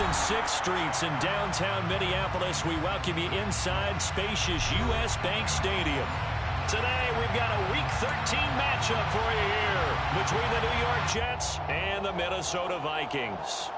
and 6th Streets in downtown Minneapolis. We welcome you inside spacious U.S. Bank Stadium. Today, we've got a Week 13 matchup for you here between the New York Jets and the Minnesota Vikings.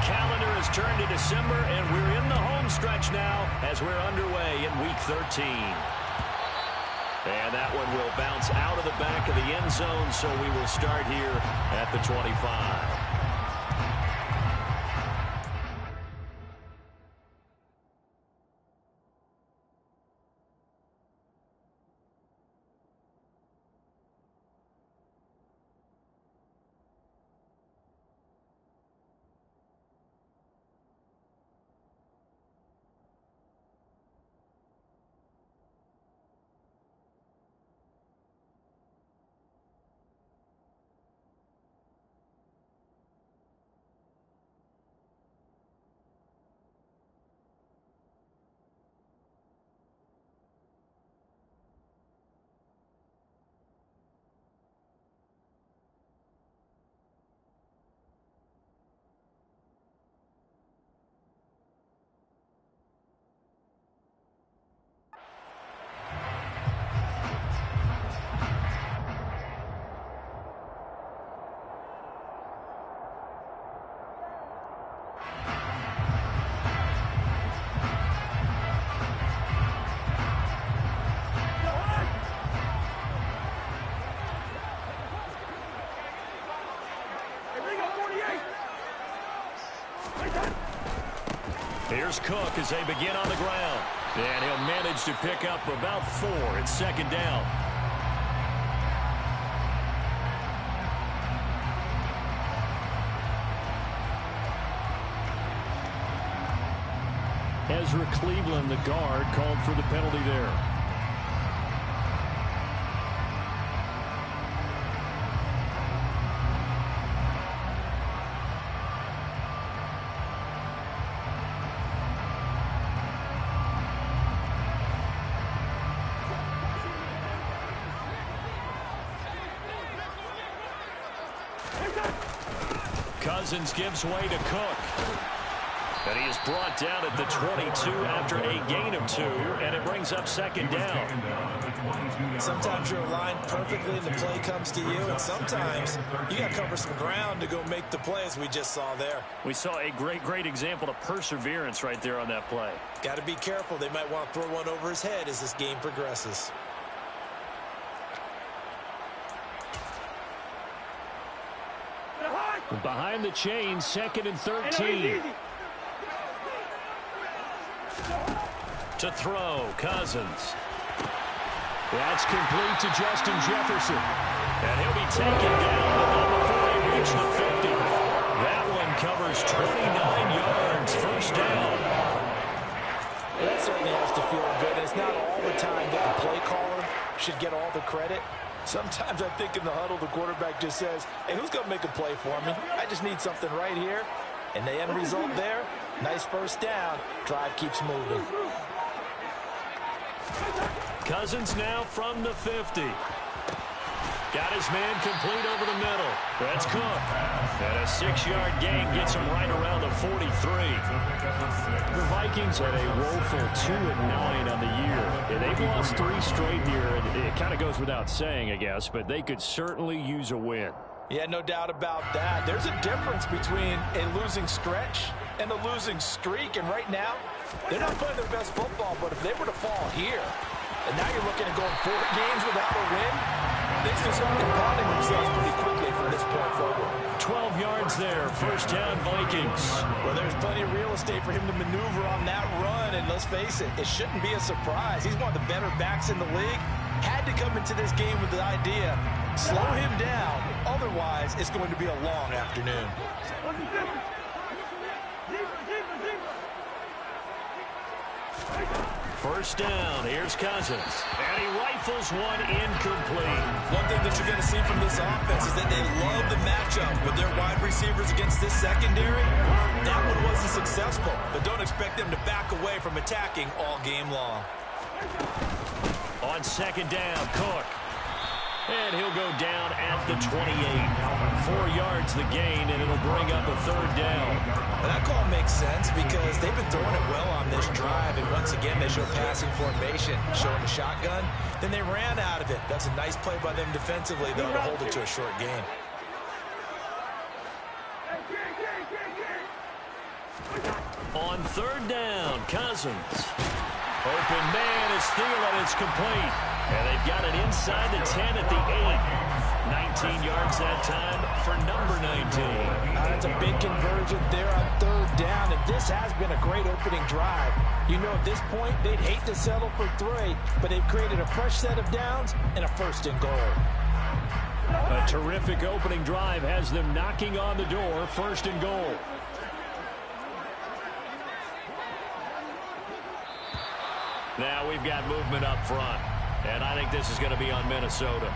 Calendar has turned to December, and we're in the home stretch now as we're underway in Week 13. And that one will bounce out of the back of the end zone, so we will start here at the 25. Here's Cook as they begin on the ground. And he'll manage to pick up about 4. It's 2nd down. Ezra Cleveland, the guard, called for the penalty there. Cousins gives way to Cook. And he is brought down at the 22 after a gain of 2, and it brings up 2nd down. Sometimes you're aligned perfectly and the play comes to you, and sometimes you got to cover some ground to go make the play, as we just saw there. We saw a great example of perseverance right there on that play. Got to be careful. They might want to throw one over his head as this game progresses. Behind the chains, 2nd and 13. To throw, Cousins. That's complete to Justin Jefferson. And he'll be taken down before he reaches the 50. That one covers 29 yards, 1st down. That certainly has to feel good. It's not all the time that the play caller should get all the credit. Sometimes I think in the huddle, the quarterback just says, hey, who's going to make a play for me? I just need something right here. And the end result there, nice 1st down. Drive keeps moving. Cousins now from the 50. Got his man complete over the middle. That's Cook. And a 6-yard gain gets him right around the 43. The Vikings had a woeful 2-9 on the year. And they've lost 3 straight here. And it kind of goes without saying, I guess, but they could certainly use a win. Yeah, no doubt about that. There's a difference between a losing stretch and a losing streak. And right now, they're not playing their best football. But if they were to fall here, and now you're looking at going 4 games without a win, they still start compounding themselves pretty quickly from this point forward. 12 yards there, 1st down Vikings. Well, there's plenty of real estate for him to maneuver on that run, and let's face it, it shouldn't be a surprise. He's one of the better backs in the league. Had to come into this game with the idea, slow him down, otherwise it's going to be a long afternoon. First down. Here's Cousins. And he rifles one incomplete. One thing that you're going to see from this offense is that they love the matchup with their wide receivers against this secondary. That one wasn't successful, but don't expect them to back away from attacking all game long. On second down, Cook. And he'll go down at the 28. 4 yards the gain, and it'll bring up a third down. Well, that call makes sense because they've been throwing it well on this drive, and once again they show passing formation, showing the shotgun. Then they ran out of it. That's a nice play by them defensively, though, to hold it to a short gain. On third down, Cousins. Open man is Thielen. It's complete. And they've got it inside the 10 at the 8. 19 yards that time for number 19. That's a big conversion there on third down, and this has been a great opening drive. You know, at this point, they'd hate to settle for 3, but they've created a fresh set of downs and a first and goal. A terrific opening drive has them knocking on the door, first and goal. Now we've got movement up front, and I think this is going to be on Minnesota.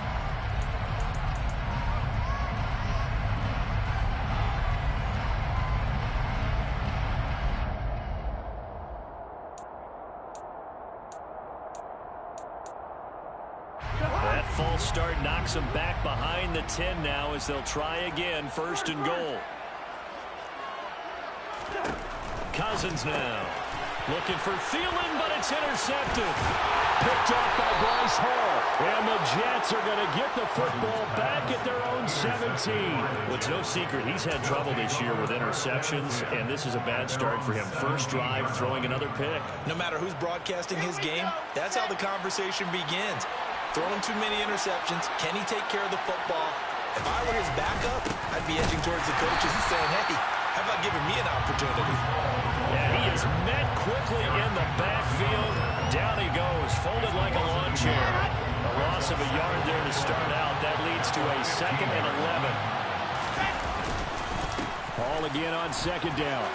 That false start knocks them back behind the 10 now as they'll try again, first and goal. Cousins now. Looking for Thielen, but it's intercepted. Picked off by Bryce Hall. And the Jets are going to get the football back at their own 17. Well, it's no secret he's had trouble this year with interceptions, and this is a bad start for him. First drive, throwing another pick. No matter who's broadcasting his game, that's how the conversation begins. Throwing too many interceptions. Can he take care of the football? If I were his backup, I'd be edging towards the coaches and saying, hey, how about giving me an opportunity? And he is met quickly in the backfield. Down he goes, folded like a lawn chair. A loss of a yard there to start out. That leads to a 2nd and 11. Ball again on second down.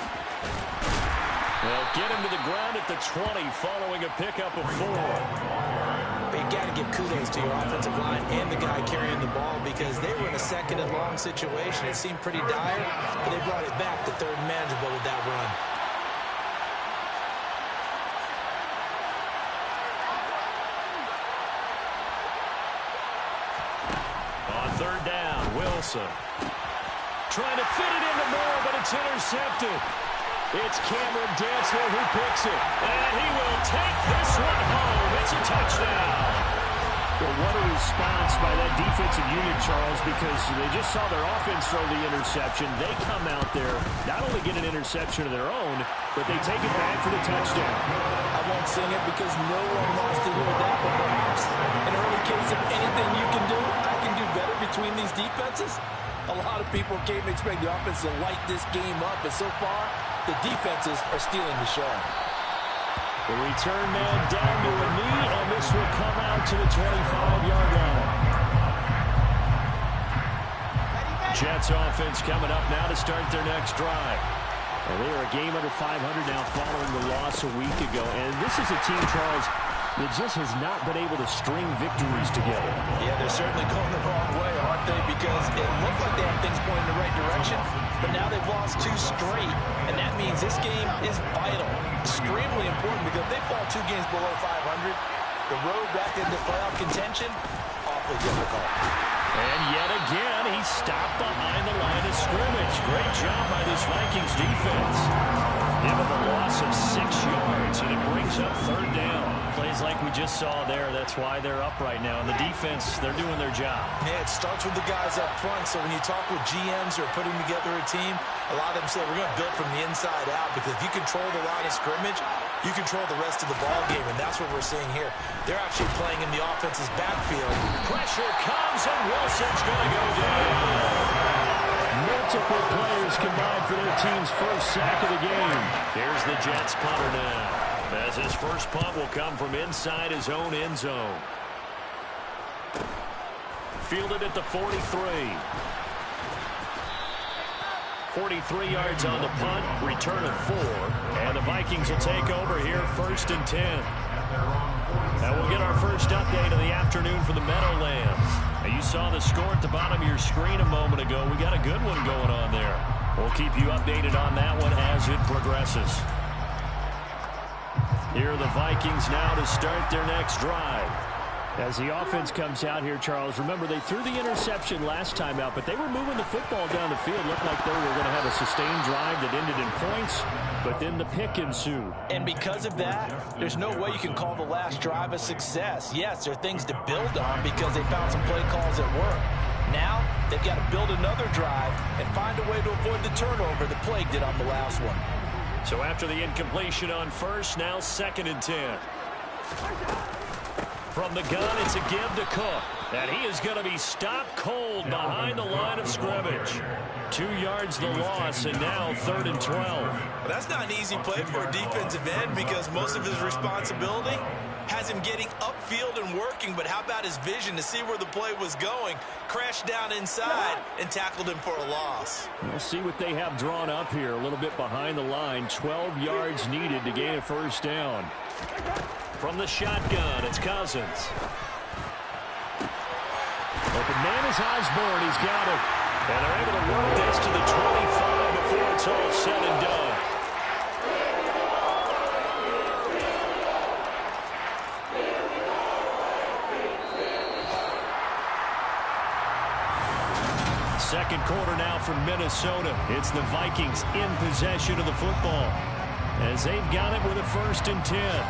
They'll get him to the ground at the 20 following a pickup of 4. But you got to give kudos to your offensive line and the guy carrying the ball because they were in a 2nd and long situation. It seemed pretty dire, but they brought it back to 3rd and manageable with that run. On third down, Wilson. Trying to fit it into Moore, but it's intercepted. It's Cameron Dantzler who picks it. And he will take this one home. It's a touchdown. Well, what a response by that defensive unit, Charles, because they just saw their offense throw the interception. They come out there, not only get an interception of their own, but they take it back for the touchdown. I won't sing it because no one wants to hear that, but perhaps an early case of anything you can do, I can do better between these defenses. A lot of people came expecting the offense to light this game up, but so far, the defenses are stealing the show. The return man down to a knee, and this will come out to the 25-yard line. Jets offense coming up now to start their next drive. Well, they are a game under 500 now following the loss a week ago. And this is a team, Charles, that just has not been able to string victories together. Yeah, they're certainly going the wrong way, aren't they? Because it looked like they had things pointing in the right direction, but now they've lost 2 straight, and that means this game is vital, extremely important, because if they fall 2 games below 500, the road back into playoff contention, awfully difficult. And yet again, he stopped behind the line of scrimmage. Great job by this Vikings defense. Give him a loss of 6 yards, and it brings up third down. Plays like we just saw there. That's why they're up right now. And the defense, they're doing their job. Yeah, it starts with the guys up front. So when you talk with GMs who are putting together a team, a lot of them say we're going to build from the inside out, because if you control the line of scrimmage, you control the rest of the ball game, and that's what we're seeing here. They're actually playing in the offense's backfield. Pressure comes, and Wilson's going to go down. Multiple players combined for their team's first sack of the game. Here's the Jets punter now, as his first punt will come from inside his own end zone. Fielded at the 43. 43 yards on the punt, return of 4, and the Vikings will take over here, 1st and 10. And we'll get our first update of the afternoon for the Meadowlands. Now, you saw the score at the bottom of your screen a moment ago. We got a good one going on there. We'll keep you updated on that one as it progresses. Here are the Vikings now to start their next drive. As the offense comes out here, Charles, remember they threw the interception last time out, but they were moving the football down the field. Looked like they were going to have a sustained drive that ended in points, but then the pick ensued. And because of that, there's no way you can call the last drive a success. Yes, there are things to build on because they found some play calls that work. Now, they've got to build another drive and find a way to avoid the turnover that plagued it on the last one. So after the incompletion on first, now 2nd and 10. From the gun, it's a give to Cook. And he is going to be stopped cold behind the line of scrimmage. 2 yards the loss, and now 3rd and 12. Well, that's not an easy play for a defensive end because most of his responsibility has him getting upfield and working, but how about his vision to see where the play was going, crashed down inside, and tackled him for a loss. We'll see what they have drawn up here. A little bit behind the line. 12 yards needed to gain a first down. From the shotgun, it's Cousins. Open man is Osborne. He's got it. And they're able to work this to the 25 before it's all said and done. Second quarter now from Minnesota. It's the Vikings in possession of the football as they've got it with a 1st and 10.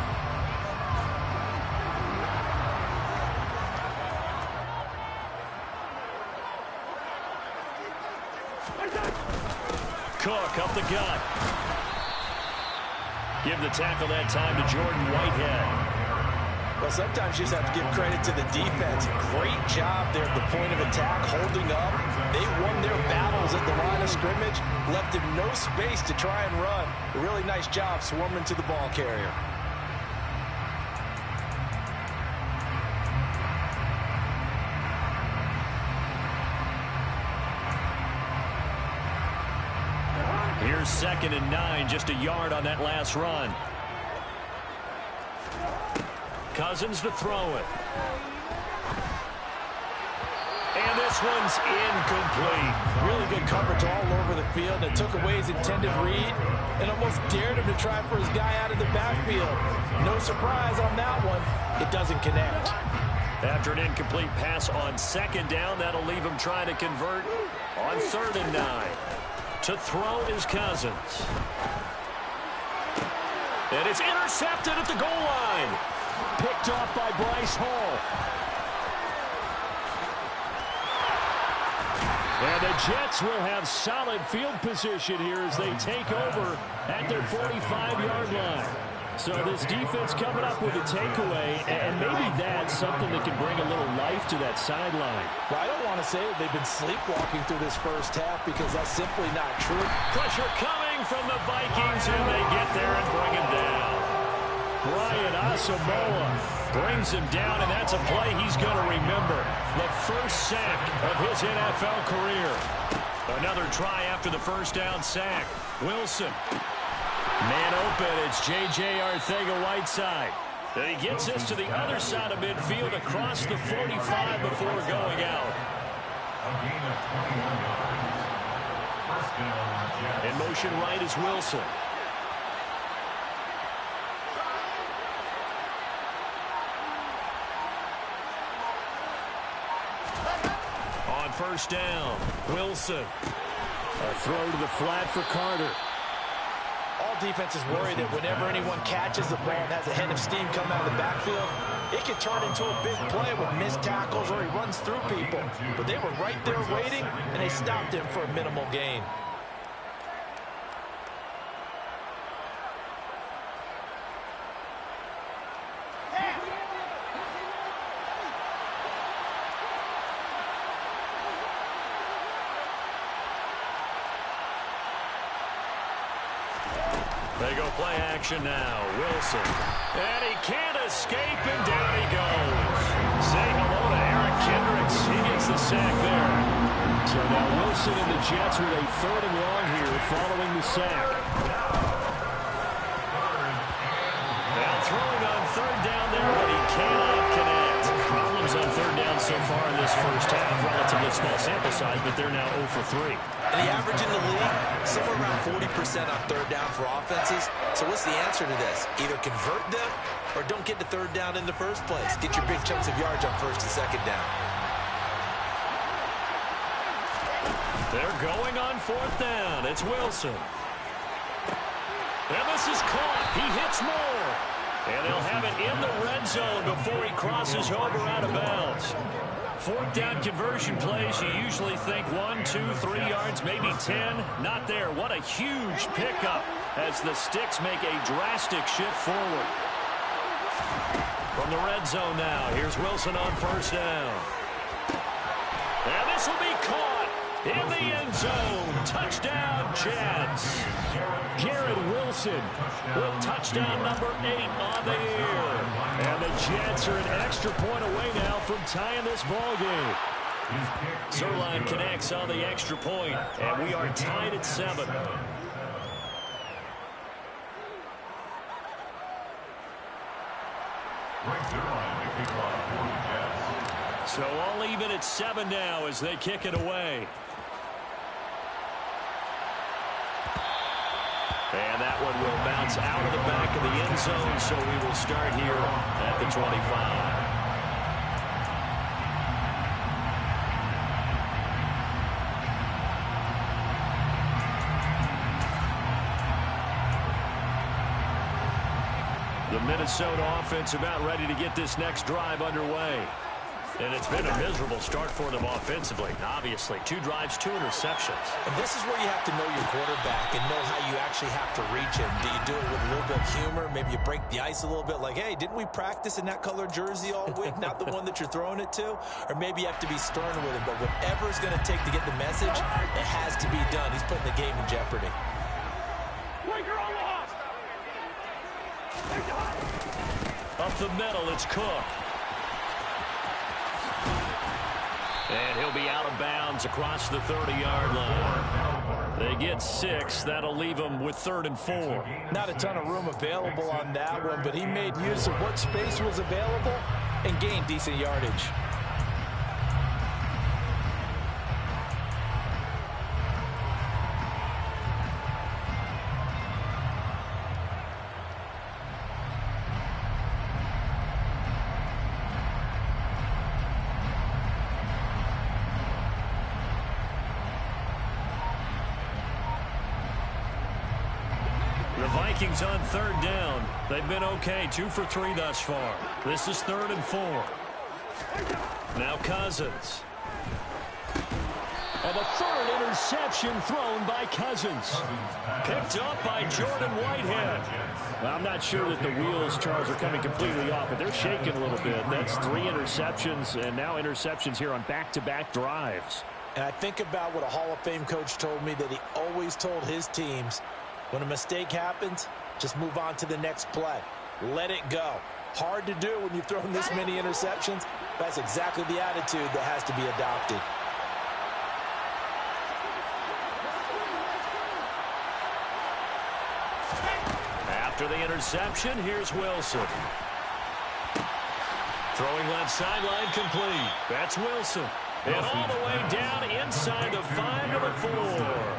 Cook up the gut. Give the tackle that time to Jordan Whitehead. Well, sometimes you just have to give credit to the defense. Great job there at the point of attack, holding up. They won their battles at the line of scrimmage, left him no space to try and run. A really nice job swarming to the ball carrier. Here's 2nd and 9, just a yard on that last run. Cousins to throw it. And this one's incomplete. Really good coverage all over the field. It took away his intended read and almost dared him to try for his guy out of the backfield. No surprise on that one. It doesn't connect. After an incomplete pass on 2nd down, that'll leave him trying to convert on 3rd and 9. To throw is Cousins. And it's intercepted at the goal line. Picked off by Bryce Hall. And the Jets will have solid field position here as they take over at their 45-yard line. So this defense coming up with a takeaway, and maybe that's something that can bring a little life to that sideline. Well, I don't want to say that they've been sleepwalking through this first half because that's simply not true. Pressure coming from the Vikings, and they get there and bring him down. Brian Asamoah Brings him down, and that's a play he's going to remember. The first sack of his NFL career. Another try after the first down sack. Wilson. Man open, it's J.J. Arcega-Whiteside. And he gets this to the other side of midfield across the 45 before going out. In motion right is Wilson. On first down, Wilson. A throw to the flat for Carter. All defenses worry that whenever anyone catches the ball and has a head of steam coming out of the backfield, it can turn into a big play with missed tackles or he runs through people. But they were right there waiting, and they stopped him for a minimal gain. They go play action now. Wilson. And he can't escape, and down he goes. Say hello to Eric Kendricks. He gets the sack there. So now Wilson and the Jets with a 3rd and long here following the sack. Now throwing on 3rd down points so far in this first half. Relatively small sample size, but they're now 0 for 3. And the average in the league, somewhere around 40% on third down for offenses. So what's the answer to this? Either convert them or don't get to third down in the first place. Get your big chunks of yards on first and second down. They're going on fourth down. It's Wilson. And this is caught. He hits more. And they'll have it in the red zone before he crosses over out of bounds. Fourth down conversion plays, you usually think 1, 2, 3 yards, maybe 10. Not there. What a huge pickup as the Sticks make a drastic shift forward. From the red zone now, here's Wilson on first down. And this will be caught in the end zone. Touchdown, Jets. Garrett Wilson with touchdown number 8 on the year. And the Jets are an extra point away now from tying this ball game. Zerline connects on the extra point, and we are tied at 7. So all even at 7 now as they kick it away. And that one will bounce out of the back of the end zone, so we will start here at the 25. The Minnesota offense about ready to get this next drive underway. And it's been a miserable start for them offensively. Obviously, 2 drives, 2 interceptions. And this is where you have to know your quarterback and know how you actually have to reach him. Do you do it with a little bit of humor? Maybe you break the ice a little bit like, hey, didn't we practice in that color jersey all week? Not the one that you're throwing it to? Or maybe you have to be stern with him. But whatever it's going to take to get the message, it has to be done. He's putting the game in jeopardy. Up the middle, it's Cook. And he'll be out of bounds across the 30-yard line. They get 6. That'll leave them with 3rd and 4. Not a ton of room available on that one, but he made use of what space was available and gained decent yardage. The Vikings on 3rd down. They've been okay, 2 for 3 thus far. This is 3rd and 4. Now Cousins. And the 3rd interception thrown by Cousins. Picked up by Jordan Whitehead. Well, I'm not sure that the wheels, Charles, are coming completely off, but they're shaking a little bit. That's 3 interceptions, and now interceptions here on back-to-back drives. And I think about what a Hall of Fame coach told me that he always told his teams, when a mistake happens, just move on to the next play. Let it go. Hard to do when you've thrown this many interceptions. That's exactly the attitude that has to be adopted. After the interception, here's Wilson. Throwing left sideline complete. That's Wilson. And all the way down inside the 5 to the 4.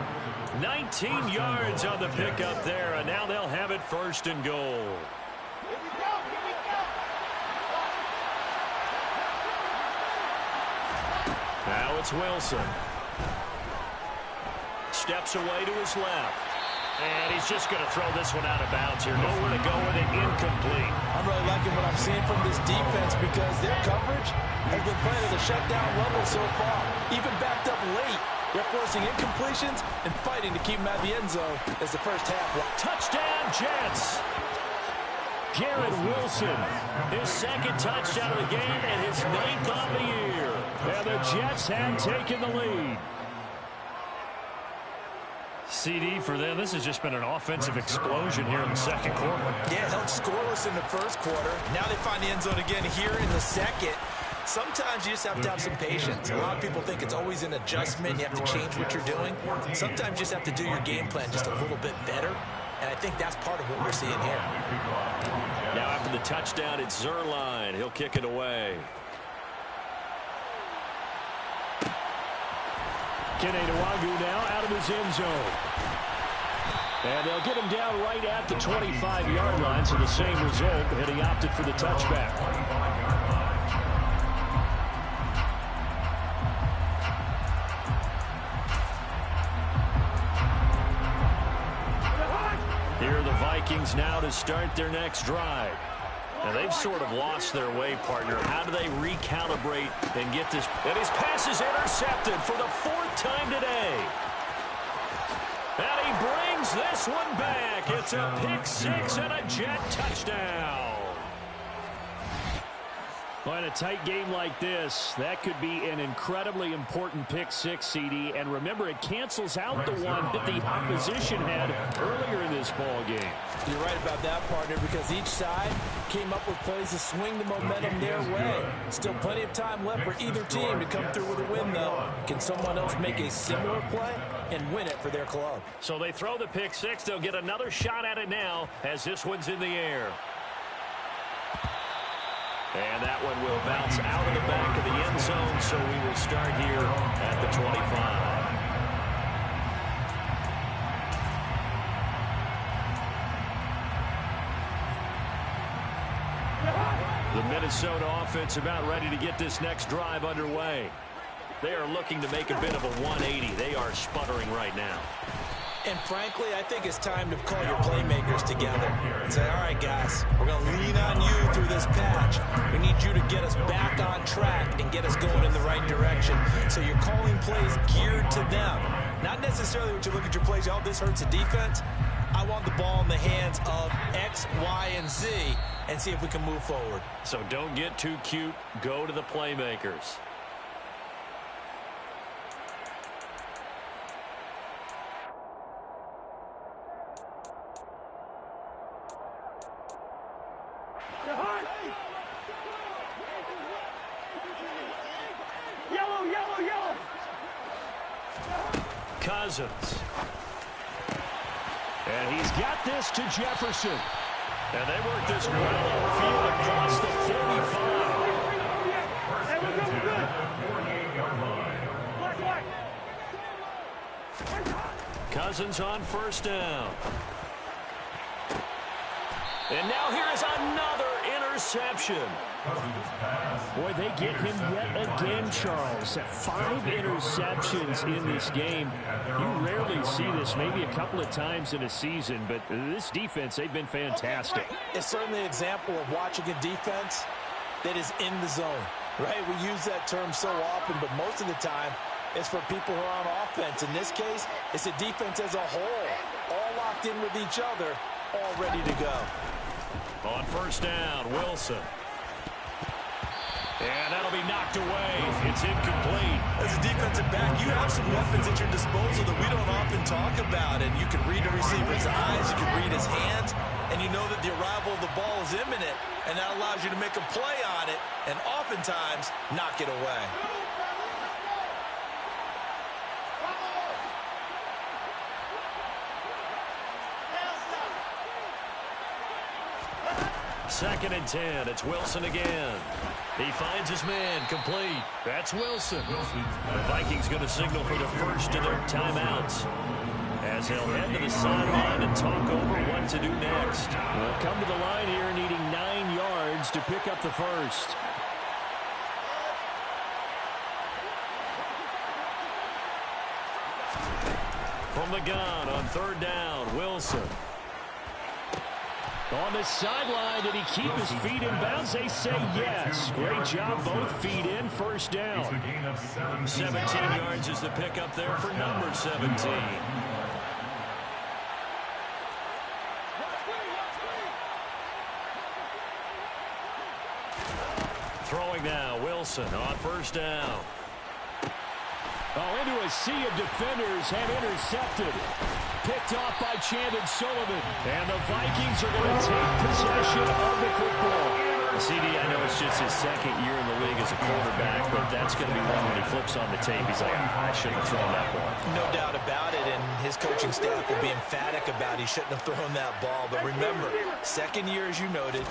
19 yards on the pickup there, and now they'll have it 1st and goal. Now it's Wilson. Steps away to his left. And he's just going to throw this one out of bounds here. Nowhere to go with it. Incomplete. I'm really liking what I'm seeing from this defense because their coverage has been playing at a shutdown level so far. Even backed up late. They're forcing incompletions and fighting to keep them out of the end zone as the first half. Touchdown, Jets. Garrett Wilson, his 2nd touchdown of the game and his 9th on the year. And the Jets have taken the lead. CD for them, this has just been an offensive explosion here in the 2nd quarter. Yeah, held scoreless in the 1st quarter. Now they find the end zone again here in the 2nd. Sometimes you just have to have some patience. A lot of people think it's always an adjustment. You have to change what you're doing. Sometimes you just have to do your game plan just a little bit better. And I think that's part of what we're seeing here. Now after the touchdown, it's Zerline. He'll kick it away. Kenewagu now out of his end zone. And they'll get him down right at the 25-yard line, so the same result, and he opted for the touchback. Here are the Vikings now to start their next drive. Now, they've sort of lost their way, partner. How do they recalibrate and get this? And his pass is intercepted for the 4th time today. And he brings this one back. It's a pick six and a Jet touchdown. Well, in a tight game like this, that could be an incredibly important pick six, CD. And remember, it cancels out the one that the opposition had earlier in this ball game. You're right about that, partner, because each side came up with plays to swing the momentum their way. Still plenty of time left for either team to come through with a win, though. Can someone else make a similar play and win it for their club? So they throw the pick six. They'll get another shot at it now as this one's in the air. And that one will bounce out of the back of the end zone, so we will start here at the 25. The Minnesota offense about ready to get this next drive underway. They are looking to make a bit of a 180. They are sputtering right now. And frankly, I think it's time to call your playmakers together and say, all right, guys, we're going to lean on you through this patch. We need you to get us back on track and get us going in the right direction. So you're calling plays geared to them. Not necessarily when you look at your plays, oh, this hurts the defense. I want the ball in the hands of X, Y, and Z and see if we can move forward. So don't get too cute. Go to the playmakers. Cousins. And he's got this to Jefferson. And they work this well upfield across the 45. Cousins on first down. And now here is another interception. Boy, they get him yet again, Charles. 5 interceptions in this game. You rarely see this, maybe a couple of times in a season, but this defense, they've been fantastic. It's certainly an example of watching a defense that is in the zone, right? We use that term so often, but most of the time, it's for people who are on offense. In this case, it's a defense as a whole, all locked in with each other, all ready to go. On first down, Wilson. And that'll be knocked away. It's incomplete. As a defensive back, you have some weapons at your disposal that we don't often talk about. And you can read the receiver's eyes, you can read his hands, and you know that the arrival of the ball is imminent, and that allows you to make a play on it and oftentimes knock it away. Second and 10. It's Wilson again. He finds his man, complete. That's Wilson. The Vikings going to signal for the first of their timeouts as they'll head to the sideline and talk over what to do next. They'll come to the line here needing 9 yards to pick up the first. From the gun on third down, Wilson. On the sideline, did he keep his feet in bounds? They say yes. Great job, both feet in, first down. 17 yards is the pickup there for number 17. Throwing now, Wilson on first down. Oh, into a sea of defenders and intercepted. Picked off by Chandon Sullivan. And the Vikings are going to take possession of the football. CD, I know it's just his second year in the league as a quarterback, but that's going to be one when he flips on the tape. He's like, I shouldn't have thrown that ball. No doubt about it, and his coaching staff will be emphatic about he shouldn't have thrown that ball. But remember, second year, as you noted,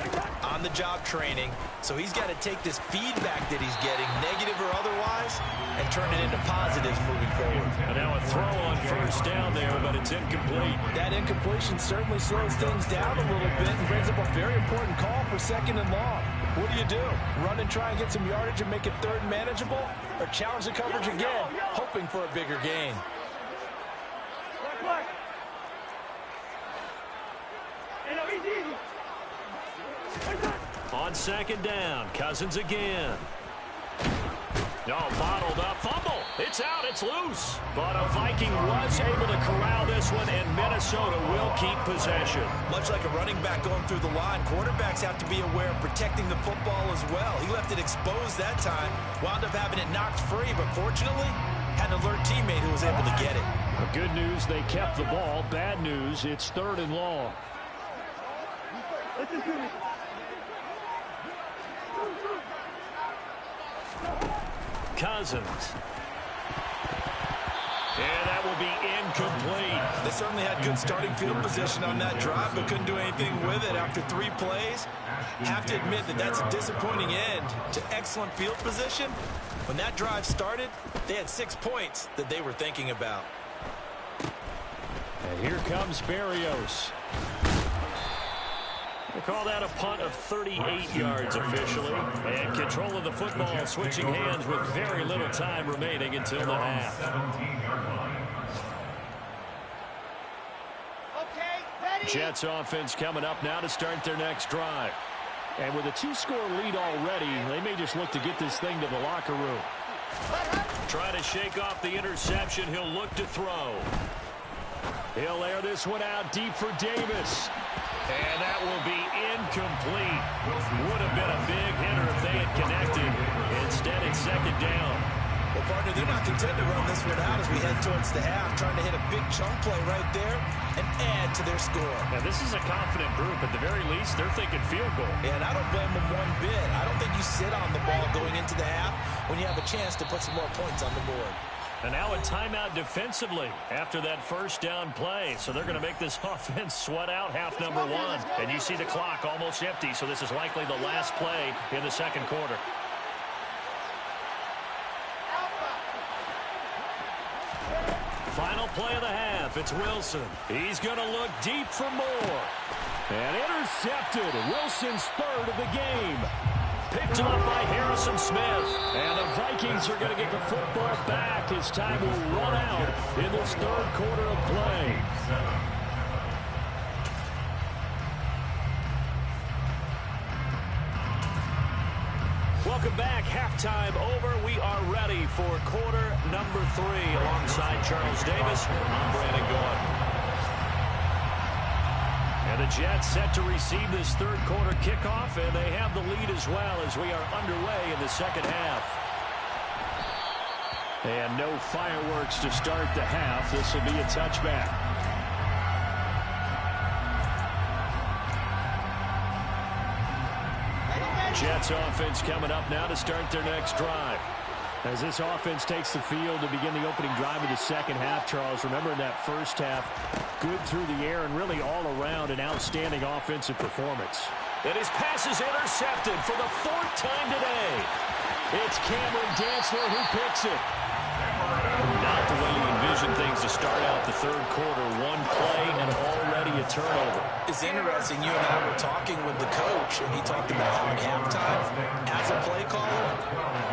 on-the-job training, so he's got to take this feedback that he's getting, negative or otherwise, and turn it into positives moving forward. And now a throw on first down there, but it's incomplete. That incompletion certainly slows things down a little bit and brings up a very important call for 2nd and long. What do? Run and try and get some yardage and make it 3rd and manageable? Or challenge the coverage again, hoping for a bigger gain? On 2nd down, Cousins again. No, bottled up, fumble. It's out, it's loose. But a Viking was able to corral this one, and Minnesota will keep possession. Much like a running back going through the line, quarterbacks have to be aware of protecting the football as well. He left it exposed that time, wound up having it knocked free, but fortunately, had an alert teammate who was able to get it. The good news, they kept the ball. Bad news, it's 3rd and long. Cousins. And that will be incomplete. They certainly had good starting field position on that drive, but couldn't do anything with it after 3 plays. Have to admit that that's a disappointing end to excellent field position. When that drive started, they had 6 points that they were thinking about. And here comes Berrios. They call that a punt of 38 yards officially. And control of the football switching hands with very little time remaining until the half. Jets offense coming up now to start their next drive. And with a 2-score lead already, they may just look to get this thing to the locker room. Trying to shake off the interception. He'll look to throw. He'll air this one out deep for Davis. And that will be incomplete. Would have been a big hitter if they had connected. Instead, it's 2nd down. Well, partner, they're not content to run this one out as we head towards the half, trying to hit a big chunk play right there and add to their score. Now, this is a confident group. At the very least, they're thinking field goal. And I don't blame them one bit. I don't think you sit on the ball going into the half when you have a chance to put some more points on the board. And now a timeout defensively after that first down play. So they're going to make this offense sweat out half number 1. And you see the clock almost empty, so this is likely the last play in the 2nd quarter. Final play of the half. It's Wilson. He's going to look deep for more. And intercepted. Wilson's 3rd of the game. Picked up by Harrison Smith. And the Vikings are going to get the football back as time will run out in this 3rd quarter of play. Welcome back. Halftime over. We are ready for quarter number 3 alongside Charles Davis. I'm Brandon Gaudin. And the Jets set to receive this 3rd quarter kickoff, and they have the lead as well as we are underway in the 2nd half. And no fireworks to start the half. This will be a touchback. Jets offense coming up now to start their next drive. As this offense takes the field to begin the opening drive of the 2nd half, Charles, remember in that first half, good through the air and really all around an outstanding offensive performance. And his pass is intercepted for the 4th time today. It's Cameron Dantzler who picks it. Not the way you envision things to start out the 3rd quarter. 1 play and already a turnover. It's interesting. You and I were talking with the coach, and he talked about how at halftime, as a play caller,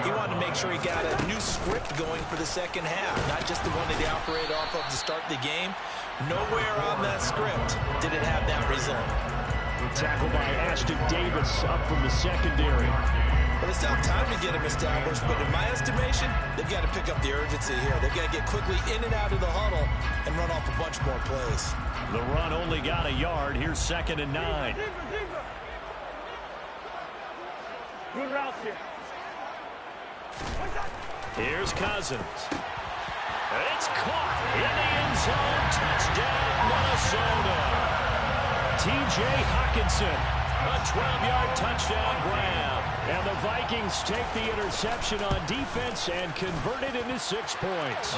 he wanted to make sure he got a new script going for the 2nd half, not just the one that he operated off of to start the game. Nowhere on that script did it have that result. Tackled by Ashton Davis up from the secondary. But it's still time to get him established, but in my estimation, they've got to pick up the urgency here. They've got to get quickly in and out of the huddle and run off a bunch more plays. The run only got a yard. Here's 2nd and 9. Good route here. Here's Cousins. It's caught in the end zone. Touchdown, Minnesota. T.J. Hockenson, a 12-yard touchdown grab. And the Vikings take the interception on defense and convert it into 6 points.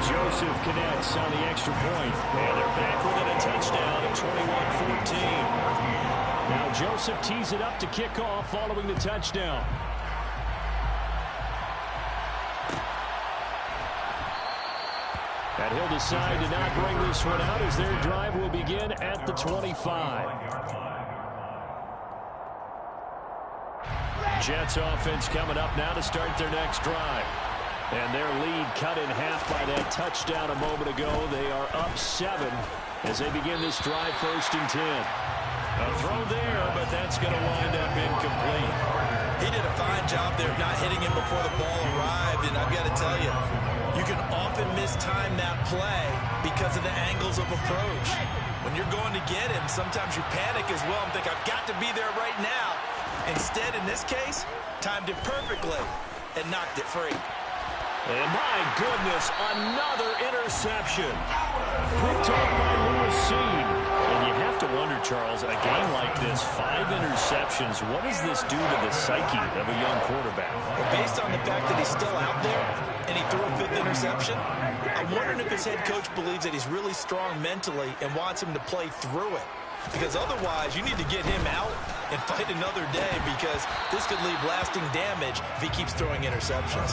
Joseph connects on the extra point. And they're back within a touchdown at 21-14. Now Joseph tees it up to kick off following the touchdown. And he'll decide to not bring this one out as their drive will begin at the 25. Jets offense coming up now to start their next drive. And their lead cut in half by that touchdown a moment ago. They are up 7 as they begin this drive, 1st and 10. A throw there, but that's going to wind up incomplete. He did a fine job there of not hitting him before the ball arrived, and I've got to tell you, you can often mistime that play because of the angles of approach. When you're going to get him, sometimes you panic as well and think, I've got to be there right now. Instead, in this case, timed it perfectly and knocked it free. And my goodness, another interception. Picked up by Lewis. And you have to wonder, Charles, a game like this, 5 interceptions, what does this do to the psyche of a young quarterback? Well, based on the fact that he's still out there and he threw a 5th interception, I'm wondering if his head coach believes that he's really strong mentally and wants him to play through it. Because otherwise, you need to get him out and fight another day, because this could leave lasting damage if he keeps throwing interceptions.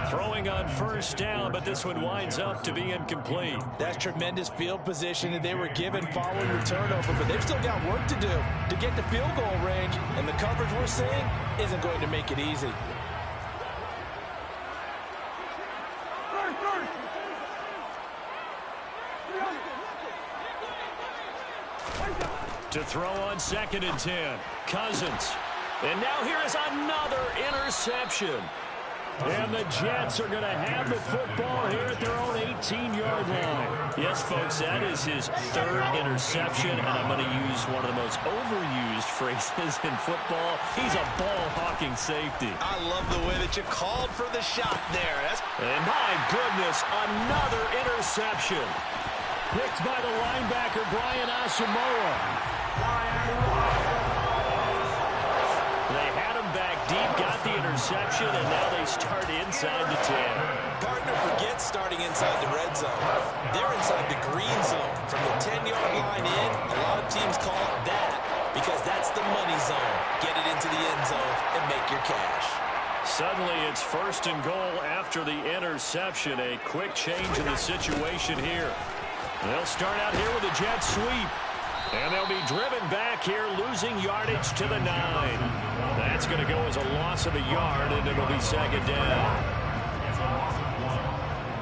Throwing on 1st down, but this one winds up to be incomplete. That's tremendous field position that they were given following the turnover, but they've still got work to do to get the field goal range, and the coverage we're seeing isn't going to make it easy. To throw on 2nd and 10. Cousins. And now here is another interception. And the Jets are going to have the football here at their own 18-yard line. Yes, folks, that is his 3rd interception, and I'm going to use one of the most overused phrases in football. He's a ball-hawking safety. I love the way that you called for the shot there. And my goodness, another interception. Picked by the linebacker, Brian Asamoah. They had him back deep, got the interception, and now they start inside the 10. Partner forgets starting inside the red zone. They're inside the green zone. From the 10-yard line in, a lot of teams call it that because that's the money zone. Get it into the end zone and make your cash. Suddenly it's 1st and goal after the interception. A quick change in the situation here. They'll start out here with a jet sweep. And they'll be driven back here, losing yardage to the 9. That's going to go as a loss of a yard, and it'll be 2nd down.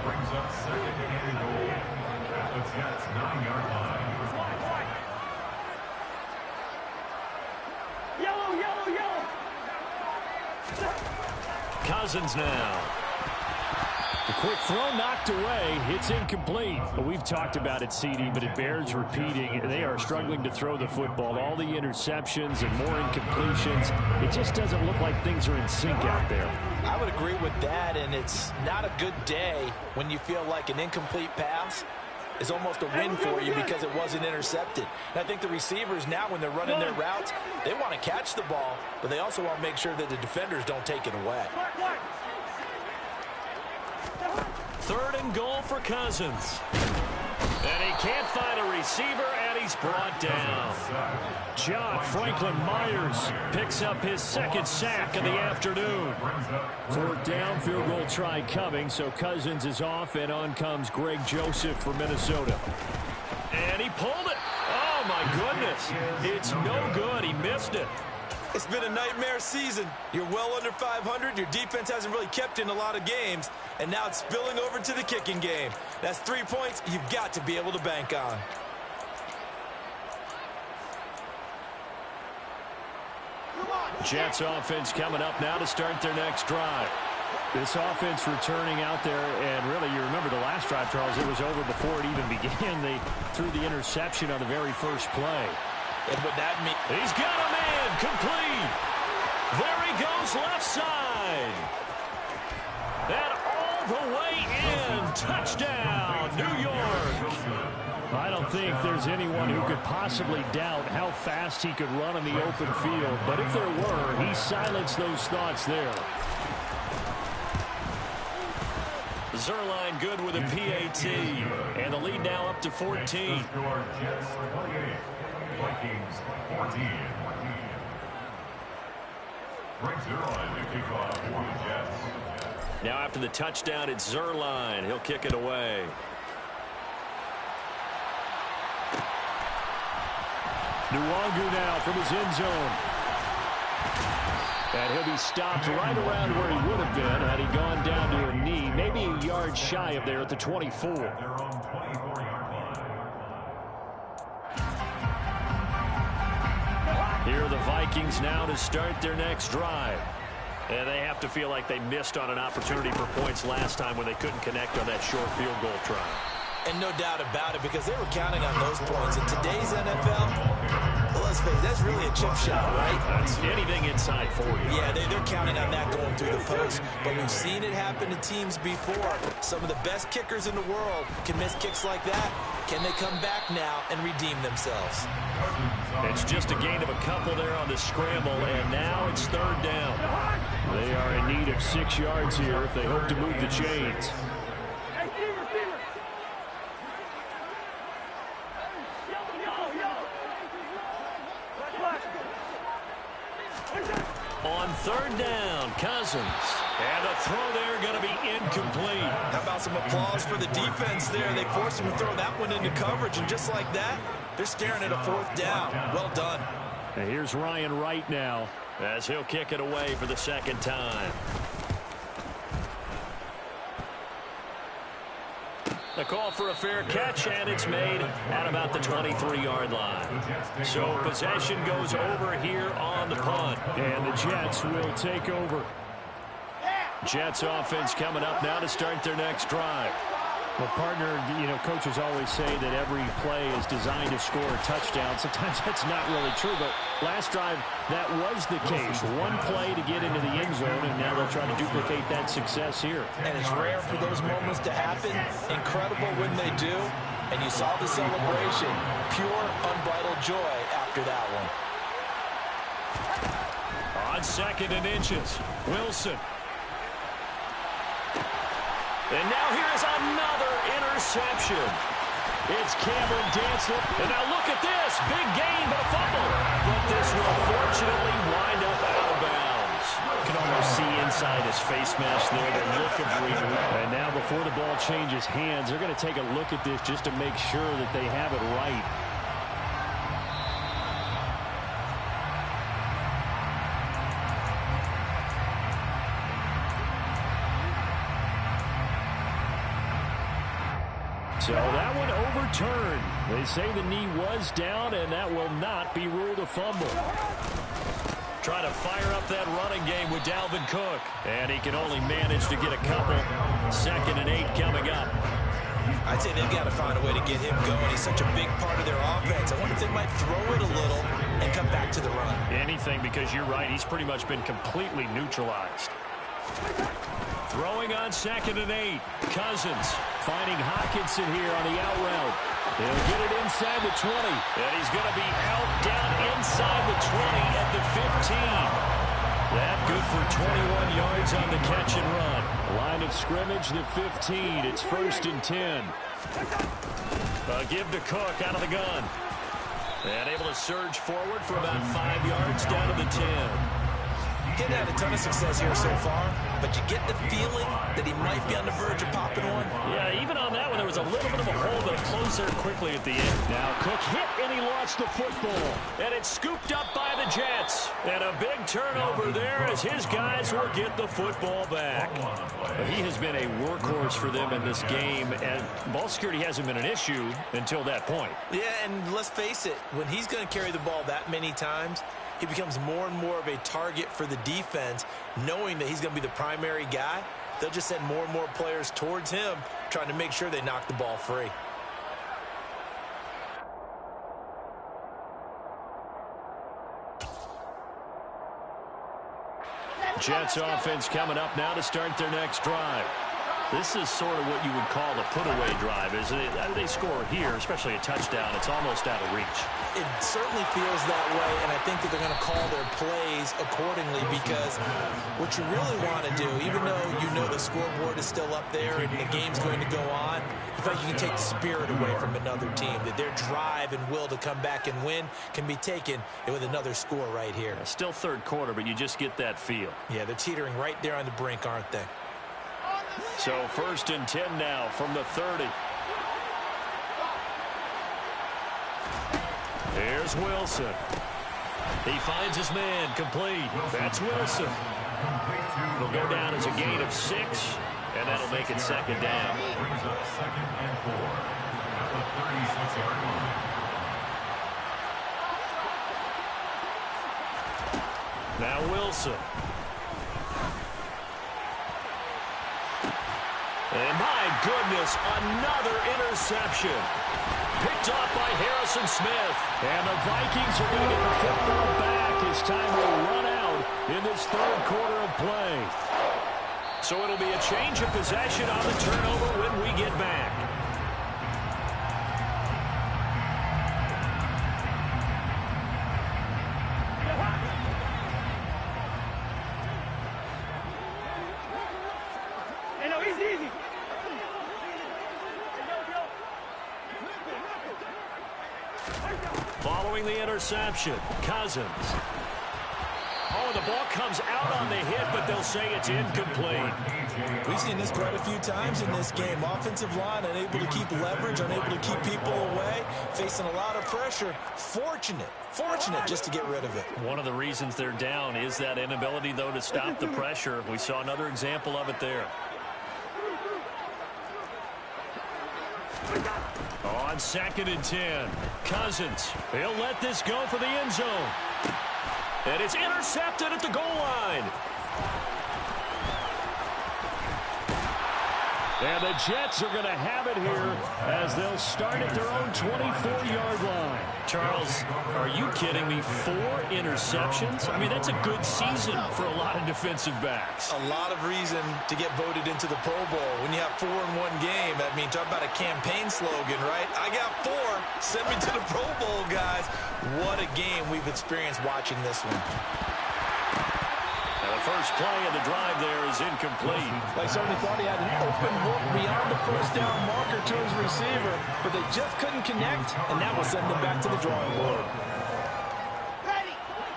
Brings up 2nd and goal at the Jets' 9-yard line. Yellow, yellow, yellow. Cousins now. The quick throw knocked away. It's incomplete. We've talked about it, CD, but it bears repeating. They are struggling to throw the football. All the interceptions and more incompletions. It just doesn't look like things are in sync out there. I would agree with that, and it's not a good day when you feel like an incomplete pass is almost a win for you because it wasn't intercepted. And I think the receivers now, when they're running their routes, they want to catch the ball, but they also want to make sure that the defenders don't take it away. 3rd and goal for Cousins. And he can't find a receiver, and he's brought down. John Franklin Myers picks up his 2nd sack of the afternoon. 4th down, field goal try coming, so Cousins is off, and on comes Greg Joseph for Minnesota. And he pulled it. Oh, my goodness. It's no good. He missed it. It's been a nightmare season. You're well under 500. Your defense hasn't really kept in a lot of games, and now it's spilling over to the kicking game. That's 3 points you've got to be able to bank on. Jets offense coming up now to start their next drive. This offense returning out there, and really, you remember the last drive, Charles, it was over before it even began. They threw the interception on the very first play. And what that means, he's got a man complete. There he goes, left side. And all the way in. Touchdown, New York. I don't think there's anyone who could possibly doubt how fast he could run in the open field. But if there were, he silenced those thoughts there. Zerline good with a PAT. And the lead now up to 14. Vikings 14. Brings Zerline to kick off for the Jets. Now after the touchdown, it's Zerline. He'll kick it away. Nwangu now from his end zone. And he'll be stopped right around where he would have been had he gone down to a knee, maybe a yard shy of there at the 24. Their own 24-yard line. Here are the Vikings now to start their next drive. And they have to feel like they missed on an opportunity for points last time when they couldn't connect on that short field goal try. And no doubt about it, because they were counting on those points. In today's NFL, well, let's face it, that's really a chip shot, right? That's anything inside 40. Yeah, they're counting on that going through the post. But we've seen it happen to teams before. Some of the best kickers in the world can miss kicks like that. Can they come back now and redeem themselves? It's just a gain of a couple there on the scramble, and now it's third down. They are in need of 6 yards here if they hope to move the chains. On third down, Cousins. And the throw there going to be incomplete. How about some applause for the defense there? They forced him to throw that one into coverage, and just like that, they're staring at a fourth down. Well done. And here's Ryan Wright now, as he'll kick it away for the second time. The call for a fair catch, and it's made at about the 23-yard line. So possession goes over here on the punt. And the Jets will take over. Jets offense coming up now to start their next drive. Well, partner, coaches always say that every play is designed to score a touchdown. Sometimes that's not really true, but last drive, that was the case. One play to get into the end zone, and now they'll try to duplicate that success here. And it's rare for those moments to happen. Incredible when they do. And you saw the celebration. Pure, unbridled joy after that one. On second and inches, Wilson. And now here is another interception. It's Cameron Dantzler. And now look at this. Big gain, but a fumble. But this will fortunately wind up out of bounds. You can almost see inside his face mask there, the look of relief. And now before the ball changes hands, they're going to take a look at this just to make sure that they have it right. So that one overturned. They say the knee was down, and that will not be ruled a fumble. Try to fire up that running game with Dalvin Cook. And he can only manage to get a couple. 2nd and 8 coming up. I'd say they've got to find a way to get him going. He's such a big part of their offense. I wonder if they might throw it a little and come back to the run. Anything, because you're right. He's pretty much been completely neutralized. Throwing on 2nd and 8. Cousins finding Hockenson here on the out route. He'll get it inside the 20. And he's going to be out down inside the 20 at the 15. That good for 21 yards on the catch and run. Line of scrimmage, the 15. It's 1st and 10. Give to Cook out of the gun. And able to surge forward for about 5 yards down to the 10. Getting had a ton of success here so far, but you get the feeling that he might be on the verge of popping one. Yeah, even on that one, there was a little bit of a hole, but it closed there quickly at the end. Now Cook hit, and he lost the football. And it's scooped up by the Jets. And a big turnover there as his guys will get the football back. But he has been a workhorse for them in this game, and ball security hasn't been an issue until that point. Yeah, and let's face it, when he's going to carry the ball that many times, he becomes more and more of a target for the defense, knowing that he's going to be the primary guy. They'll just send more and more players towards him, trying to make sure they knock the ball free. Jets offense coming up now to start their next drive. This is sort of what you would call a put-away drive, isn't it? They score here, especially a touchdown. It's almost out of reach. It certainly feels that way, and I think that they're going to call their plays accordingly, because what you really want to do, even though you know the scoreboard is still up there and the game's going to go on, I feel like you can take the spirit away from another team, that their drive and will to come back and win can be taken with another score right here. Still third quarter, but you just get that feel. Yeah, they're teetering right there on the brink, aren't they? So 1st and 10 now from the 30. Here's Wilson. He finds his man complete. That's Wilson. It'll go down as a gain of 6, and that'll make it second down. Brings up 2nd and 4 at the 36-yard line. Now Wilson. And my goodness, another interception. Picked off by Harrison Smith. And the Vikings are going to get the football back as time will run out in this third quarter of play. So it'll be a change of possession on the turnover when we get back. Following the interception, Cousins. Oh, the ball comes out on the hit, but they'll say it's incomplete. We've seen this quite a few times in this game. Offensive line unable to keep leverage, unable to keep people away, facing a lot of pressure. Fortunate just to get rid of it. One of the reasons they're down is that inability, though, to stop the pressure. We saw another example of it there. On 2nd and 10, Cousins. He'll let this go for the end zone. And it's intercepted at the goal line. And the Jets are going to have it here as they'll start at their own 24-yard line. Charles, are you kidding me? 4 interceptions? I mean, that's a good season for a lot of defensive backs. A lot of reason to get voted into the Pro Bowl. When you have 4 in one game, I mean, talk about a campaign slogan, right? I got 4. Send me to the Pro Bowl, guys. What a game we've experienced watching this one. And the first play of the drive there is incomplete. They certainly thought he had an open look beyond the first down marker to his receiver, but they just couldn't connect, and that will send them back to the drawing board.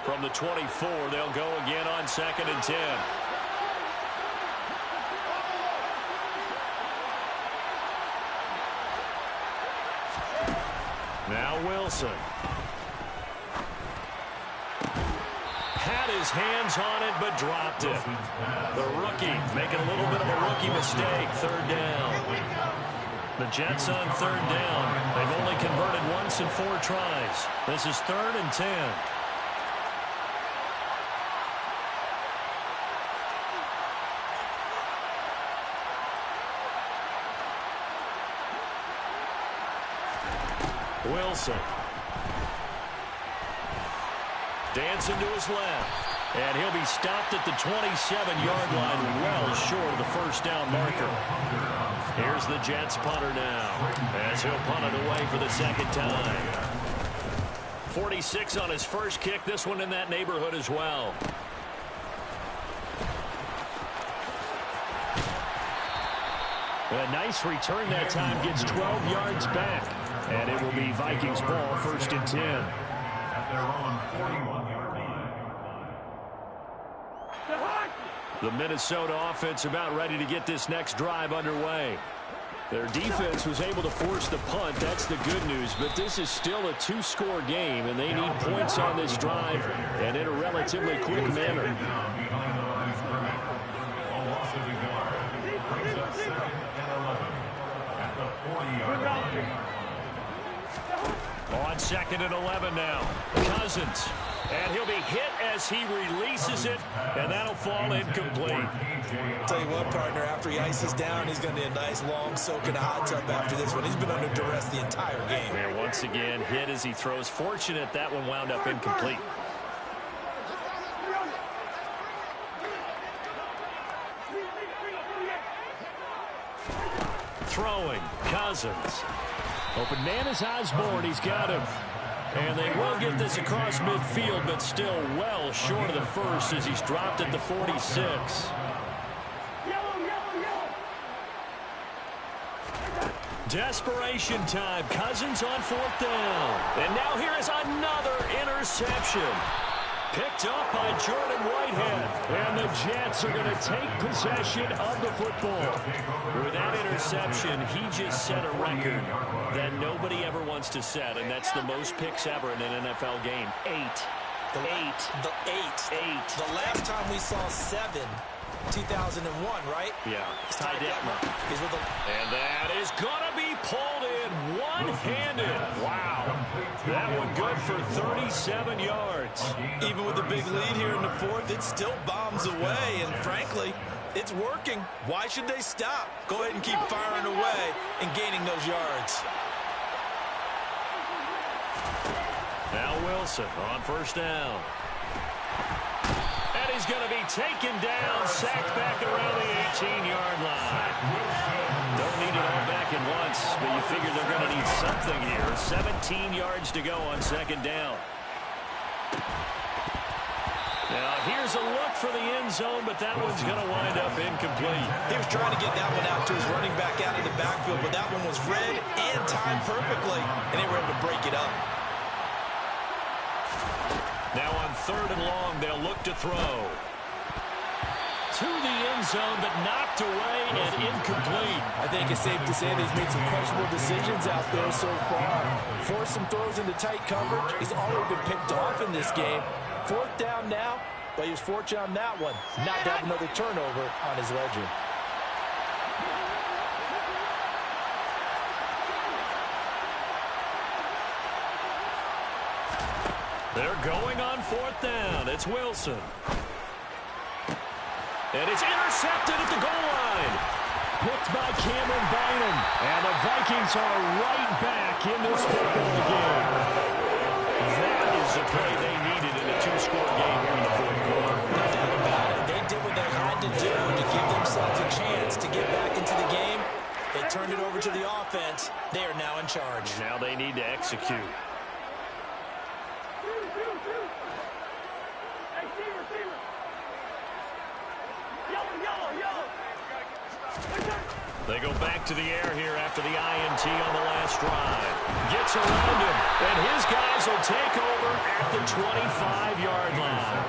From the 24, they'll go again on 2nd and 10. Now Wilson. Had his hands on it, but dropped it. The rookie making a little bit of a rookie mistake. 3rd down. The Jets on 3rd down. They've only converted once in 4 tries. This is 3rd and 10. Wilson. Dancing to his left. And he'll be stopped at the 27-yard line, well short of the first down marker. Here's the Jets punter now, as he'll punt it away for the second time. 46 on his first kick, this one in that neighborhood as well. A nice return that time, gets 12 yards back. And it will be Vikings ball, 1st and 10. At their own 41-yard line. The Minnesota offense about ready to get this next drive underway. Their defense was able to force the punt. That's the good news. But this is still a 2-score game, and they need points on this drive and in a relatively quick manner. A loss of a yard. Brings up 2nd and 11 at the 40-yard line. On 2nd and 11 now. Cousins. And he'll be hit as he releases it, and that'll fall incomplete. Tell you what, partner, after he ices down, he's going to need a nice long soak in a hot tub after this one. He's been under duress the entire game. And once again, hit as he throws. Fortunate that one wound up incomplete. Throwing, Cousins. Open man is Osborne. He's got him. And they will get this across midfield, but still well short of the first as he's dropped at the 46. Desperation time. Cousins on 4th down. And now here is another interception. Picked up by Jordan White. straight ahead. And the Jets are going to take possession of the football. With that interception, he just set a record that nobody ever wants to set, and that's the most picks ever in an NFL game. 8. The last time we saw 7, 2001, right? Yeah. Ty Detmer. He's with the... And that is going to be pulled in one-handed. Wow. That one good for 37 yards. Even with a big lead here in the fourth, it still bombs away, and frankly, it's working. Why should they stop? Go ahead and keep firing away and gaining those yards. Now Wilson on first down. And he's going to be taken down, sacked back around the 18-yard line. Don't need it all back at once, but you figure they're going to need something here. 17 yards to go on second down. Now, here's a look for the end zone, but that one's going to wind up incomplete. He was trying to get that one out to his running back out of the backfield, but that one was read and timed perfectly, and they were able to break it up. Now on third and long, they'll look to throw. To the end zone, but knocked away and incomplete. I think it's safe to say that he's made some questionable decisions out there so far. Forced some throws into tight coverage. He's already been picked off in this game. Fourth down now, but he was fortunate on that one. Not to have another turnover on his ledger. They're going on fourth down. It's Wilson. And it's intercepted at the goal line. Picked by Cameron Bynum. And the Vikings are right back in this football game. That is the play they needed in a two-score game here in the fourth quarter. No doubt about it. They did what they had to do to give themselves a chance to get back into the game. They turned it over to the offense. They are now in charge. Now they need to execute. They go back to the air here after the INT on the last drive. Gets around him, and his guys will take over at the 25-yard line.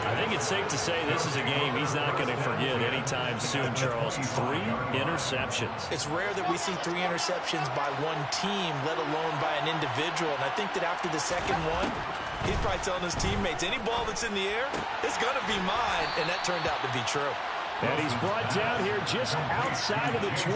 I think it's safe to say this is a game he's not going to forget anytime soon, Charles. 3 interceptions. It's rare that we see 3 interceptions by one team, let alone by an individual. And I think that after the second one, He's probably telling his teammates, any ball that's in the air, it's going to be mine, and that turned out to be true. And he's brought down here just outside of the 20.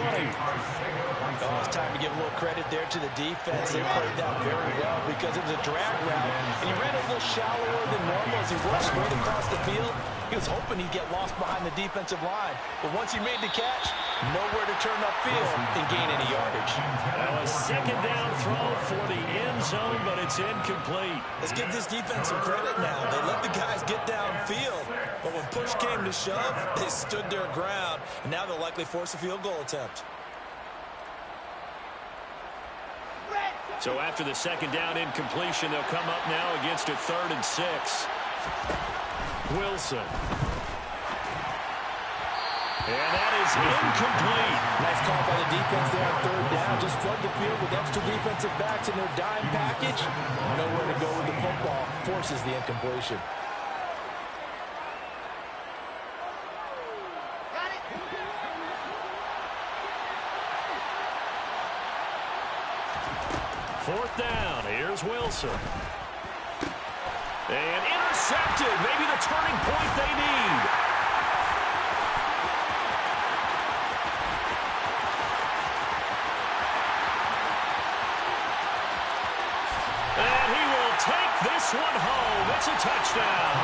Oh, it's time to give a little credit there to the defense. They played that very well because it was a drag route, and he ran a little shallower than normal as he worked straight across the field. He was hoping he'd get lost behind the defensive line, but once he made the catch, nowhere to turn upfield and gain any yardage. Now a second down throw for the end zone, but it's incomplete. Let's give this defense some credit now. They let the guys get downfield, but when push came to shove, they stood their ground, and now they'll likely force a field goal attempt. So after the second down incompletion, they'll come up now against a 3rd and 6. Wilson. And that is incomplete. Nice call by the defense there on 3rd down. Just flood the field with extra defensive backs in their dime package. Nowhere to go with the football. Forces the incompletion. Fourth down. Here's Wilson. And intercepted. Maybe the turning point they need. And he will take this one home. It's a touchdown.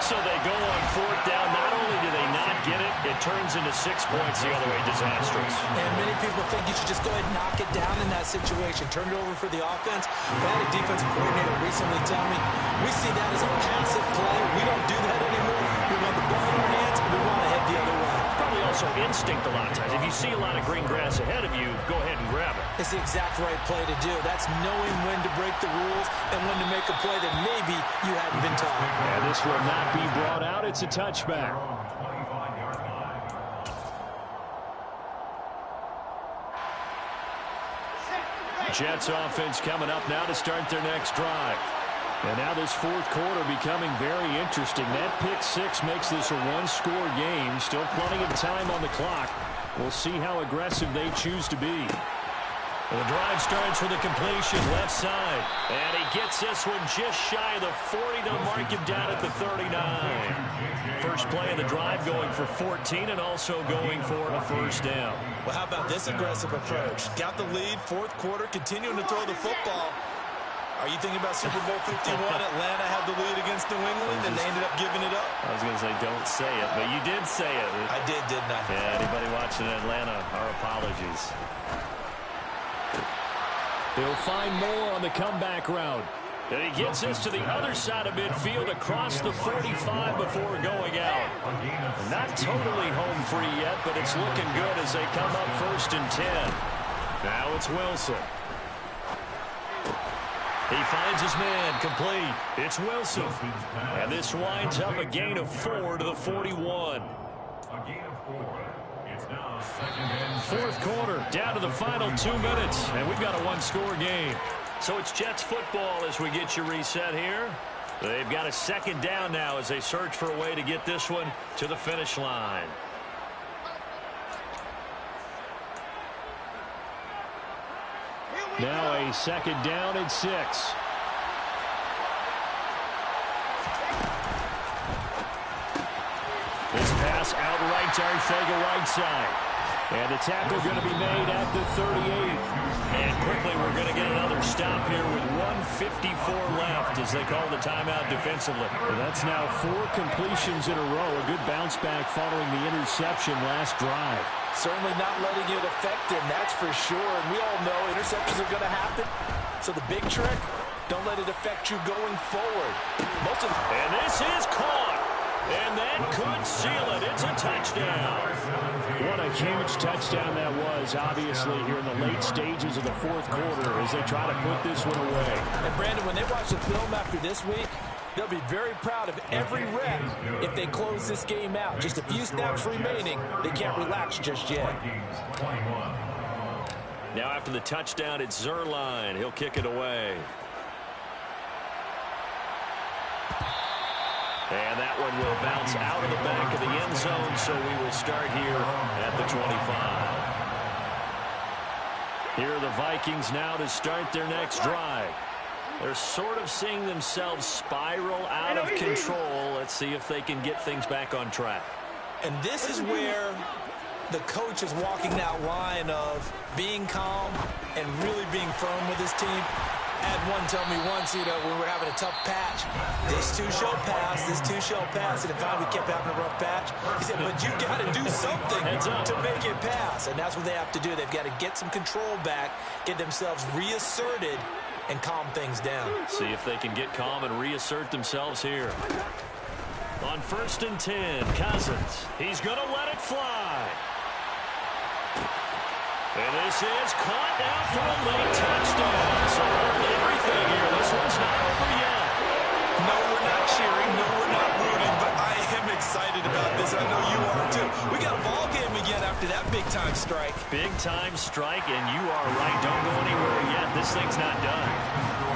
So they go on 4th down. Not only do they not get it, it turns into 6 points the other way. Disastrous. And many people think you should just go ahead and knock it down in that situation. Turn it over for the offense. I had a defensive coordinator recently tell me, we see that as a passive play. We don't do that anymore. We want the ball in our hands, and we want to head the other way. Probably also instinct a lot of times. If you see a lot of green grass ahead of you, go ahead and grab it. It's the exact right play to do. That's knowing when to break the rules and when to make a play that maybe you hadn't been taught. And this will not be brought out. It's a touchback. Jets offense coming up now to start their next drive. And now this fourth quarter becoming very interesting. That pick six makes this a one-score game. Still plenty of time on the clock. We'll see how aggressive they choose to be. The drive starts with a completion left side. And he gets this one just shy of the 40 to mark him down at the 39. First play of the drive going for 14 and also going for a first down. Well, how about this aggressive approach? Got the lead, fourth quarter, continuing to throw the football. Are you thinking about Super Bowl 51? Atlanta had the lead against New England, and they ended up giving it up? I was going to say, don't say it, but you did say it. I did, didn't I? Yeah, anybody watching Atlanta, our apologies. He'll find more on the comeback route. And he gets this to the other side of midfield across the 45 before going out. Not totally home free yet, but it's looking good as they come up 1st and 10. Now it's Wilson. He finds his man complete. It's Wilson. And this winds up a gain of 4 to the 41. A gain of 4. It's now 2nd and 6. Fourth quarter, down to the final 2 minutes, and we've got a one-score game. So it's Jets football as we get you reset here. They've got a second down now as they search for a way to get this one to the finish line. Now a second down and 6. This pass outright to Arcega right side. And the tackle going to be made at the 38. And quickly we're going to get another stop here with 1:54 left as they call the timeout defensively. Well, that's now 4 completions in a row. A good bounce back following the interception last drive. Certainly not letting it affect him, that's for sure. And we all know interceptions are going to happen. So the big trick, don't let it affect you going forward. And this is caught. And that could seal it. It's a touchdown. What a huge touchdown that was, obviously, here in the late stages of the fourth quarter as they try to put this one away. And, Brandon, when they watch the film after this week, they'll be very proud of every rep if they close this game out. Just a few snaps remaining. They can't relax just yet. Now after the touchdown, it's Zerline. He'll kick it away. And that one will bounce out of the back of the end zone, so we will start here at the 25. Here are the Vikings now to start their next drive. They're sort of seeing themselves spiral out of control. Let's see if they can get things back on track. And this is where the coach is walking that line of being calm and really being firm with his team. I had one tell me once, when we were having a tough patch, this two shall pass, and if we kept having a rough patch, he said, but you got to do something to make it pass, and that's what they have to do. They've got to get some control back, get themselves reasserted, and calm things down. See if they can get calm and reassert themselves here. On 1st and 10, Cousins. He's going to let it fly. And this is caught now for a late touchdown. So everything here. This one's not over yet. No, we're not cheering. No, we're not rooting. But I am excited about this. I know you are too. We got a ball game again after that big-time strike. Big-time strike, and you are right. Don't go anywhere yet. This thing's not done.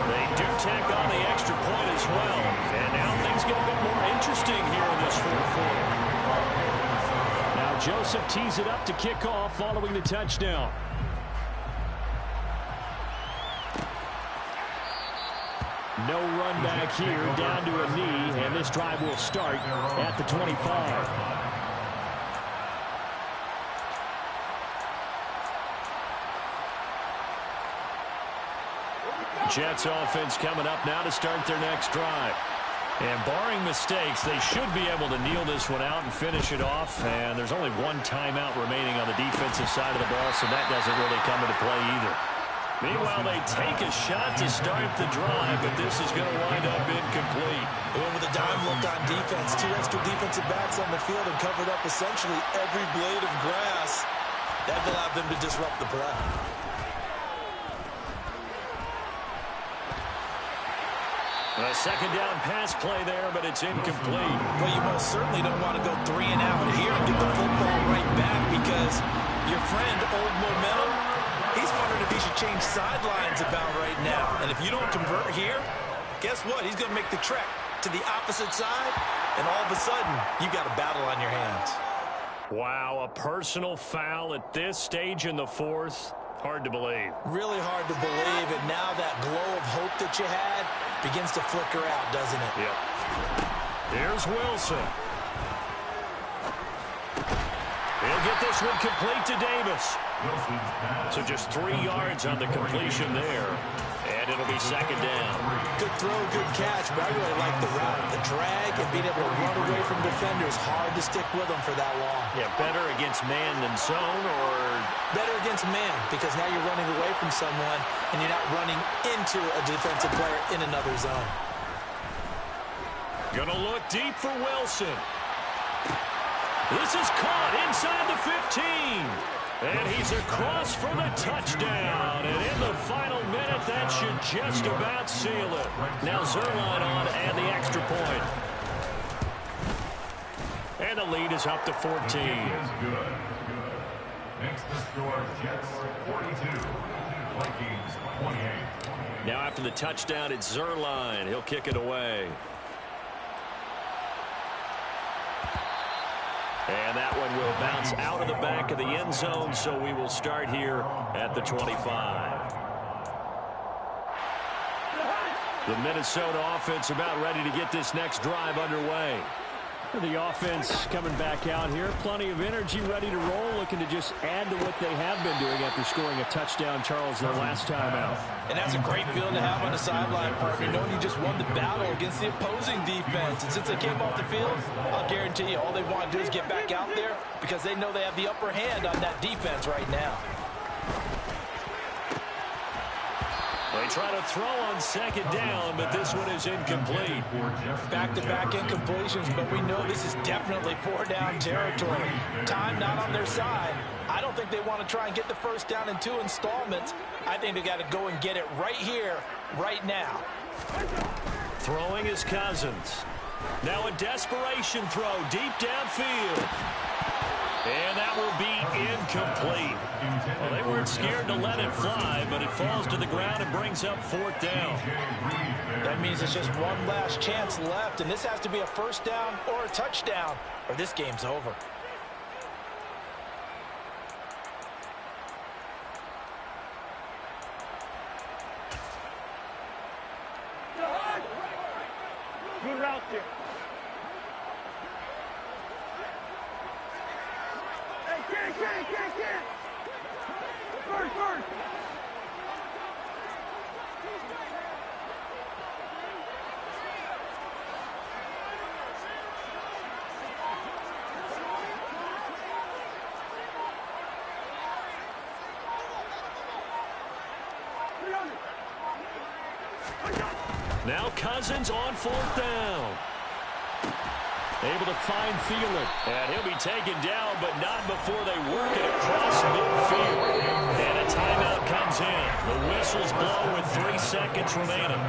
They do tack on the extra point as well. And now things get a bit more interesting here in this fourth quarter. Now Joseph tees it up to kick off following the touchdown. No run back here, down to a knee, and this drive will start at the 25. Jets offense coming up now to start their next drive. And barring mistakes, they should be able to kneel this one out and finish it off. And there's only one timeout remaining on the defensive side of the ball, so that doesn't really come into play either. Meanwhile, they take a shot to start the drive, but this is going to wind up incomplete. They went with a dime look on defense. 2 extra defensive backs on the field and covered up essentially every blade of grass. That allowed them to disrupt the play. A second down pass play there, but it's incomplete. Well, you most certainly don't want to go 3 and out here and get the football right back because your friend, Old Momentum, he's wondering if he should change sidelines about right now. And if you don't convert here, guess what? He's going to make the trek to the opposite side, and all of a sudden, you got a battle on your hands. Wow, a personal foul at this stage in the fourth. Hard to believe. Really hard to believe, and now that glow of hope that you had begins to flicker out, doesn't it? Yep. Here's Wilson. He'll get this one complete to Davis. So just 3 yards on the completion there. And it'll be second down. Good throw, good catch, but I really like the route. The drag and being able to run away from defenders. Hard to stick with them for that long. Yeah, better against man than zone, or better against man, because now you're running away from someone and you're not running into a defensive player in another zone. Gonna look deep for Wilson. This is caught inside the 15. And he's across for the touchdown. And in the final minute, that should just about seal it. Now Zerline on and the extra point. And the lead is up to 14. Next to score, Jets 42, Vikings 28. Now after the touchdown, it's Zerline. He'll kick it away. And that one will bounce out of the back of the end zone, so we will start here at the 25. The Minnesota offense about ready to get this next drive underway. The offense coming back out here. Plenty of energy, ready to roll, looking to just add to what they have been doing after scoring a touchdown, Charles, their last time out. And that's a great feeling to have on the sideline, partner, knowing you just won the battle against the opposing defense. And since they came off the field, I'll guarantee you all they want to do is get back out there because they know they have the upper hand on that defense right now. They try to throw on second down, but this one is incomplete. Back-to-back incompletions, but we know this is definitely 4-down territory. Time not on their side. I don't think they want to try and get the first down in 2 installments. I think they got to go and get it right here, right now. Throwing is Cousins. Now a desperation throw deep downfield. And that will be incomplete. Well, they weren't scared to let it fly, but it falls to the ground and brings up 4th down. That means it's just one last chance left, and this has to be a first down or a touchdown, or this game's over. Good route there. Get. First. Now Cousins on 4th down. Able to find Thielen. And he'll be taken down, but not before they work it across midfield. And a timeout comes in. The whistles blow with 3 seconds remaining.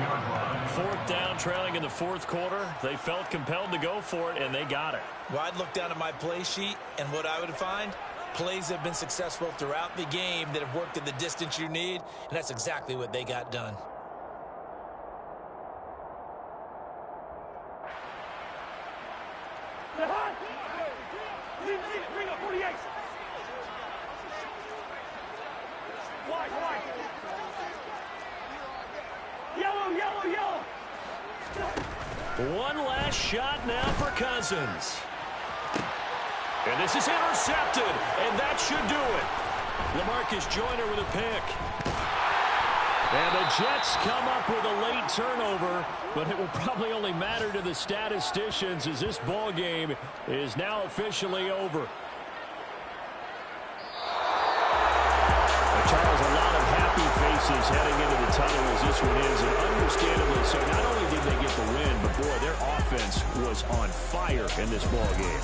4th down, trailing in the 4th quarter. They felt compelled to go for it, and they got it. Well, I'd look down at my play sheet, and what I would find, plays have been successful throughout the game that have worked at the distance you need, and that's exactly what they got done. Bring up 48. Wide. Yellow. One last shot now for Cousins. And this is intercepted, and that should do it. LaMarcus Joyner with a pick. And the Jets come up with a late turnover, but it will probably only matter to the statisticians as this ball game is now officially over. Charles, a lot of happy faces heading into the tunnel as this one is, and understandably so. Not only did they get the win, but boy, their offense was on fire in this ball game.